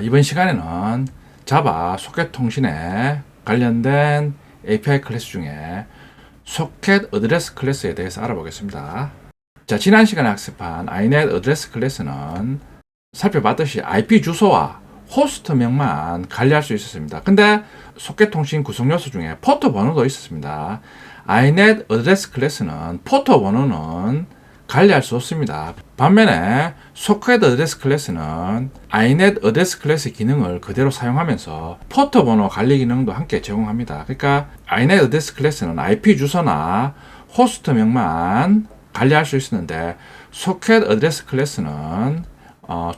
이번 시간에는 자바 소켓 통신에 관련된 API 클래스 중에 소켓 어드레스 클래스에 대해서 알아보겠습니다. 자, 지난 시간에 학습한 inet 어드레스 클래스는 살펴봤듯이 IP 주소와 호스트명만 관리할 수 있었습니다. 근데 소켓 통신 구성 요소 중에 포트 번호도 있었습니다. inet 어드레스 클래스는 포트 번호는 관리할 수 없습니다. 반면에 소켓 어드레스 클래스는 inet 어드레스 클래스 기능을 그대로 사용하면서 포트 번호 관리 기능도 함께 제공합니다. 그러니까 inet 어드레스 클래스는 IP 주소나 호스트명만 관리할 수 있었는데 소켓 어드레스 클래스는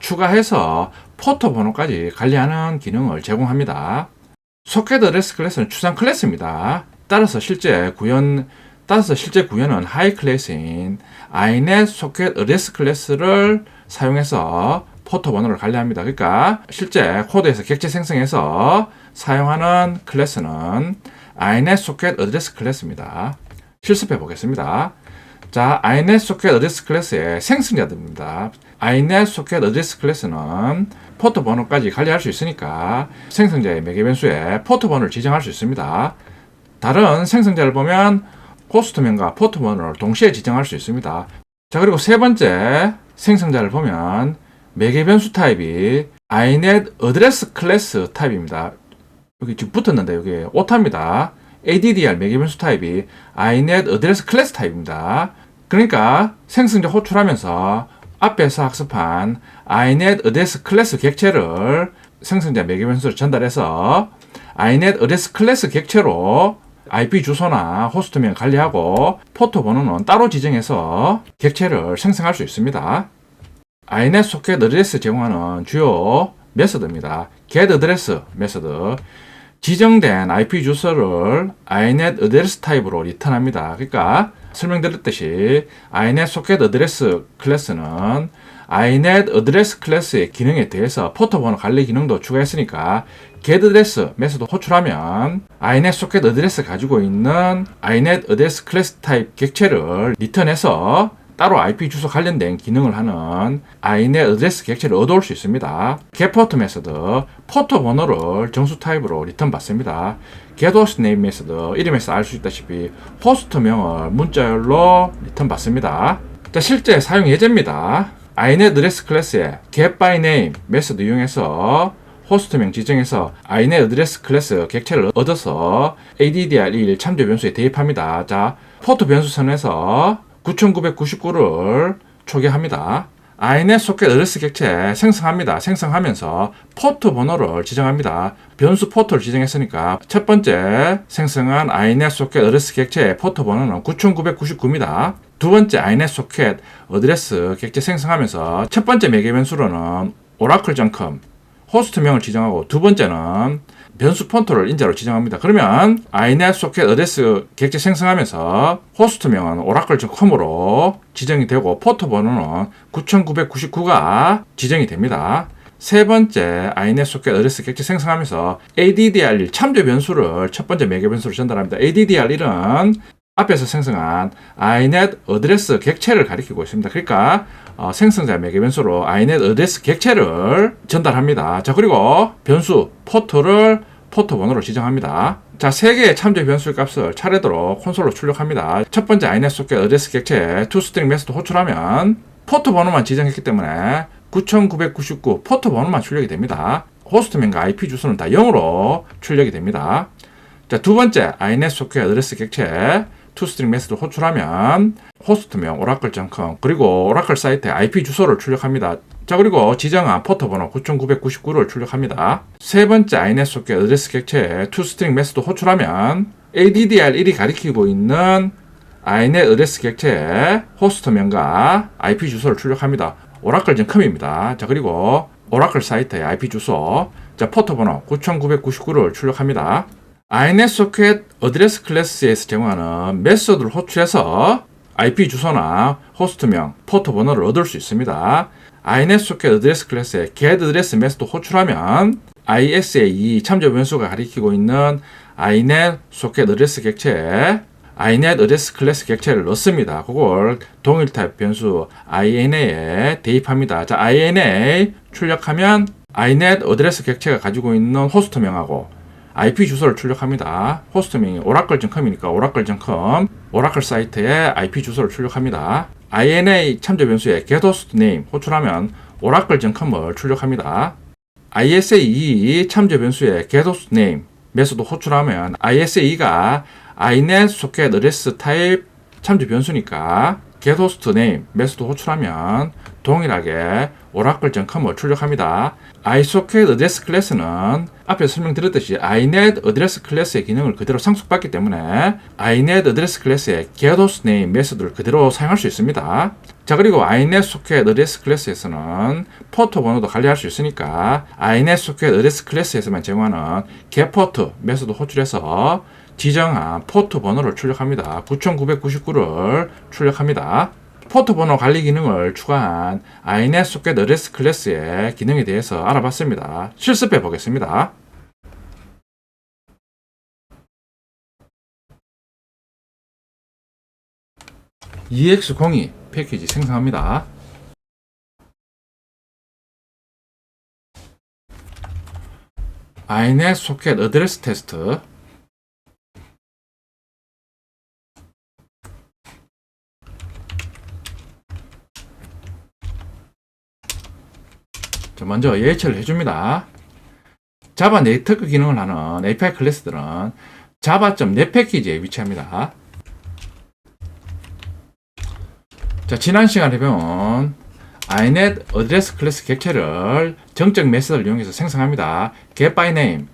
추가해서 포트 번호까지 관리하는 기능을 제공합니다. 소켓 어드레스 클래스는 추상 클래스입니다. 따라서 실제 구현은 하이 클래스인 inet 소켓 어드레스 클래스를 사용해서 포트 번호를 관리합니다. 그러니까 실제 코드에서 객체 생성해서 사용하는 클래스는 inet 소켓 어드레스 클래스입니다. 실습해 보겠습니다. 자, inet 소켓 어드레스 클래스의 생성자들입니다. inet 소켓 어드레스 클래스는 포트 번호까지 관리할 수 있으니까 생성자의 매개 변수에 포트 번호를 지정할 수 있습니다. 다른 생성자를 보면 호스트명과 포트 번호를 동시에 지정할 수 있습니다. 자, 그리고 세 번째 생성자를 보면 매개 변수 타입이 inet 어드레스 클래스 타입입니다. 여기 지금 붙었는데 여기 오타입니다. addr 매개 변수 타입이 inet 어드레스 클래스 타입입니다. 그러니까 생성자 호출하면서 앞에서 학습한 inet 어드레스 클래스 객체를 생성자 매개 변수로 전달해서 inet 어드레스 클래스 객체로 IP 주소나 호스트명 관리하고 포트 번호는 따로 지정해서 객체를 생성할 수 있습니다. inet 소켓 어드레스 제공하는 주요 메서드입니다. get 어드레스 메서드. 지정된 IP 주소를 inet 어드레스 타입으로 리턴합니다. 그러니까 설명드렸듯이 inet 소켓 어드레스 클래스는 inet 어드레스 클래스의 기능에 대해서 포트 번호 관리 기능도 추가했으니까 get 어드레스 메서드 호출하면 inet 소켓 어드레스 가지고 있는 inet 어드레스 클래스 타입 객체를 리턴해서 따로 IP 주소 관련된 기능을 하는 inet 어드레스 객체를 얻어올 수 있습니다. getPort 메서드, 포트 번호를 정수 타입으로 리턴 받습니다. getHostName 메서드, 이름에서 알 수 있다시피 호스트명을 문자열로 리턴 받습니다. 자, 실제 사용 예제입니다. inet 어드레스 클래스에 getByName 메서드 이용해서 호스트명 지정해서 inet 어드레스 클래스 객체를 얻어서 addr1 참조 변수에 대입합니다. 자, 포트 변수 선에서 9999를 초기합니다. inet 소켓 어드레스 객체 생성합니다. 생성하면서 포트 번호를 지정합니다. 변수 포트를 지정했으니까 첫 번째 생성한 inet 소켓 어드레스 객체의 포트 번호는 9999입니다. 두 번째 inet 소켓 어드레스 객체 생성하면서 첫 번째 매개 변수로는 oracle.com 호스트명을 지정하고 두 번째는 변수 폰트를 인자로 지정합니다. 그러면 inet 소켓 어드레스 객체 생성하면서 호스트명은 oracle.com으로 지정이 되고 포트 번호는 9999가 지정이 됩니다. 세 번째 inet 소켓 어드레스 객체 생성하면서 addr1 참조 변수를 첫 번째 매개 변수로 전달합니다. addr1은 앞에서 생성한 inet 어드레스 객체를 가리키고 있습니다. 그러니까 생성자 매개 변수로 inet 어드레스 객체를 전달합니다. 자, 그리고 변수 포트를 포트 번호로 지정합니다. 자, 세 개의 참조 변수의 값을 차례대로 콘솔로 출력합니다. 첫 번째 inet 소켓 어드레스 객체에 toString 메소드 호출하면 포트 번호만 지정했기 때문에 9999 포트 번호만 출력이 됩니다. 호스트명과 IP 주소는 다 0으로 출력이 됩니다. 자, 두 번째 inet 소켓 어드레스 객체에 toString 메소드 호출하면 호스트명 oracle.com 그리고 오라클 사이트에 IP 주소를 출력합니다. 자, 그리고 지정한 포트 번호 9999를 출력합니다. 세 번째 inet 소켓 어드레스 객체에 toString 메소드 호출하면 addr1이 가리키고 있는 inet 어드레스 객체에 호스트명과 IP 주소를 출력합니다. oracle.com입니다. 자, 그리고 오라클 사이트의 IP 주소, 자, 포트 번호 9999를 출력합니다. inet 소켓 어드레스 클래스에서 제공하는 메소드를 호출해서 IP 주소나 호스트명, 포트 번호를 얻을 수 있습니다. inet 소켓 어드레스 클래스에 get 어드레스 메소드 호출하면 ISA2 참조 변수가 가리키고 있는 inet 소켓 어드레스 객체에 inet 어드레스 클래스 객체를 넣습니다. 그걸 동일 타입 변수 ina에 대입합니다. 자, ina 출력하면 inet 어드레스 객체가 가지고 있는 호스트명하고 IP 주소를 출력합니다. 호스트명이 oracle.com이니까 oracle.com, 오라클 사이트의 IP 주소를 출력합니다. INA 참조 변수에 getHostName 호출하면 oracle.com을 출력합니다. ISAE 참조 변수에 getHostName 메소드 호출하면 ISAE가 inet socket address type 참조 변수니까 getHostName 메소드 호출하면 동일하게 oracle.com을 출력합니다. isocket address 클래스는 앞에 설명드렸듯이 inet address 클래스의 기능을 그대로 상속받기 때문에 inet address 클래스의 getHostName 메소드를 그대로 사용할 수 있습니다. 자, 그리고 inet socket address 클래스에서는 포트 번호도 관리할 수 있으니까 inet socket address 클래스에서만 제공하는 getPort 메소드 호출해서 지정한 포트 번호를 출력합니다. 9999를 출력합니다. 포트 번호 관리 기능을 추가한 inet socket address 클래스의 기능에 대해서 알아봤습니다. 실습해 보겠습니다. EX02 패키지 생성합니다. inet socket address 테스트 먼저 예처를 해줍니다. 자바 네트워크 기능을 하는 API 클래스들은 java.net 패키지에 위치합니다. 자, 지난 시간에 배운 inet address 클래스 객체를 정적 메소드를 이용해서 생성합니다. getByName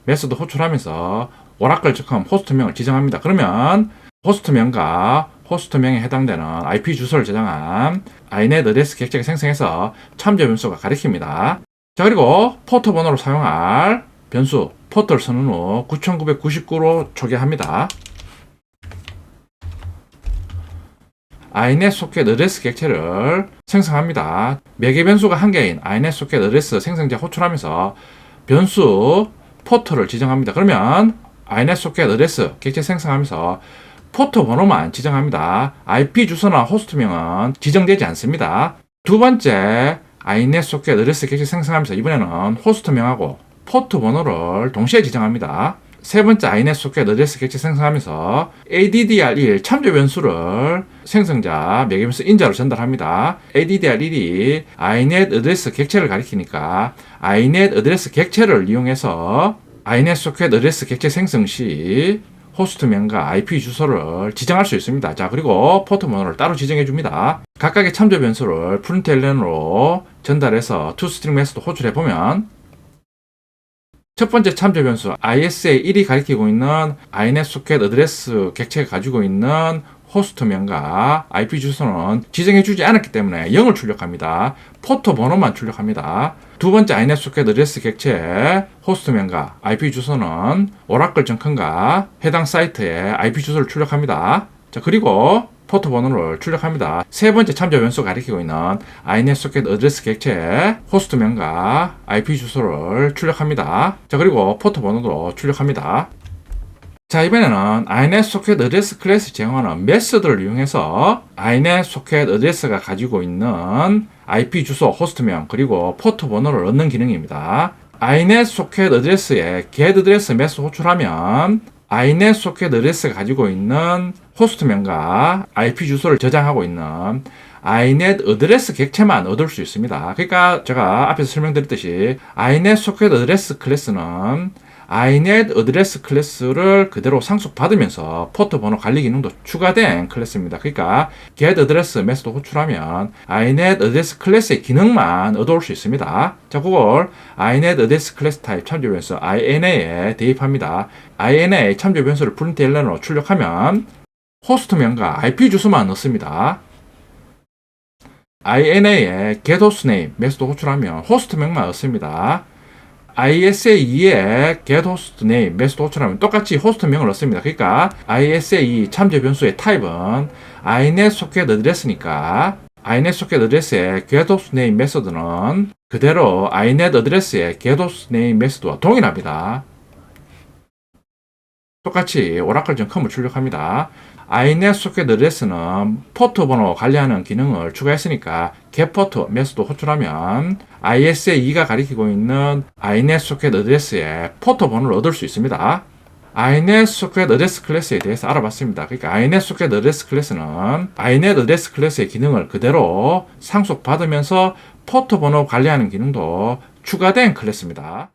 메소드 호출하면서 oracle.com 호스트명을 지정합니다. 그러면 호스트명과 호스트명에 해당되는 IP 주소를 저장한 inet address 객체가 생성해서 참조 변수가 가리킵니다. 자, 그리고 포트 번호로 사용할 변수 포트를 선언 후 9999로 초기합니다. inet socket address 객체를 생성합니다. 매개 변수가 한 개인 inet socket address 생성자 호출하면서 변수 포트를 지정합니다. 그러면 inet socket address 객체 생성하면서 포트 번호만 지정합니다. IP 주소나 호스트명은 지정되지 않습니다. 두 번째 inet socket address 객체 생성하면서 이번에는 호스트명하고 포트 번호를 동시에 지정합니다. 세 번째 inet socket address 객체 생성하면서 addr1 참조 변수를 생성자 매개 변수 인자로 전달합니다. addr1이 inet address 객체를 가리키니까 inet address 객체를 이용해서 inet socket address 객체 생성 시 호스트명과 IP 주소를 지정할 수 있습니다. 자, 그리고 포트 번호를 따로 지정해 줍니다. 각각의 참조 변수를 println으로 전달해서 toString 메소드 호출해 보면 첫 번째 참조 변수 ISA1이 가리키고 있는 inet socket address 객체가 가지고 있는 호스트명과 IP 주소는 지정해 주지 않았기 때문에 0을 출력합니다. 포트 번호만 출력합니다. 두 번째 inet socket address 객체의 호스트명과 IP 주소는 oracle.com과 해당 사이트의 IP 주소를 출력합니다. 자, 그리고 포트 번호를 출력합니다. 세 번째 참조 변수가 가리키고 있는 inet socket address 객체의 호스트명과 IP 주소를 출력합니다. 자, 그리고 포트 번호도 출력합니다. 자, 이번에는 inet socket address 클래스 제공하는 메소드를 이용해서 inet socket address가 가지고 있는 IP 주소, 호스트명, 그리고 포트 번호를 얻는 기능입니다. inet socket address에 getAddress 메소드 호출하면 inet socket address가 가지고 있는 호스트명과 IP 주소를 저장하고 있는 inet address 객체만 얻을 수 있습니다. 그러니까 제가 앞에서 설명드렸듯이 inet socket address 클래스는 inet address 클래스를 그대로 상속받으면서 포트 번호 관리 기능도 추가된 클래스입니다. 그러니까 getAddress 메소드 호출하면 inet address 클래스의 기능만 얻어올 수 있습니다. 자, 그걸 inet address 클래스 타입 참조 변수 INA에 대입합니다. INA 참조 변수를 println으로 출력하면 호스트명과 IP 주소만 넣습니다. INA에 getHostName 메소드 호출하면 호스트명만 얻습니다. ISA2에 getHostName 메소드 호출하면 똑같이 호스트명을 넣습니다. 그러니까 ISA2 참조 변수의 타입은 inet socket address니까 inet socket address의 getHostName 메소드는 그대로 inet address의 getHostName 메소드와 동일합니다. 똑같이 oracle.com을 출력합니다. iNet 소켓 어드레스는 포트 번호 관리하는 기능을 추가했으니까 getPort 메소드 호출하면 ISA2가 가리키고 있는 iNet 소켓 어드레스의 포트 번호를 얻을 수 있습니다. iNet 소켓 어드레스 클래스에 대해서 알아봤습니다. 그러니까 iNet 소켓 어드레스 클래스는 iNet 어드레스 클래스의 기능을 그대로 상속받으면서 포트 번호 관리하는 기능도 추가된 클래스입니다.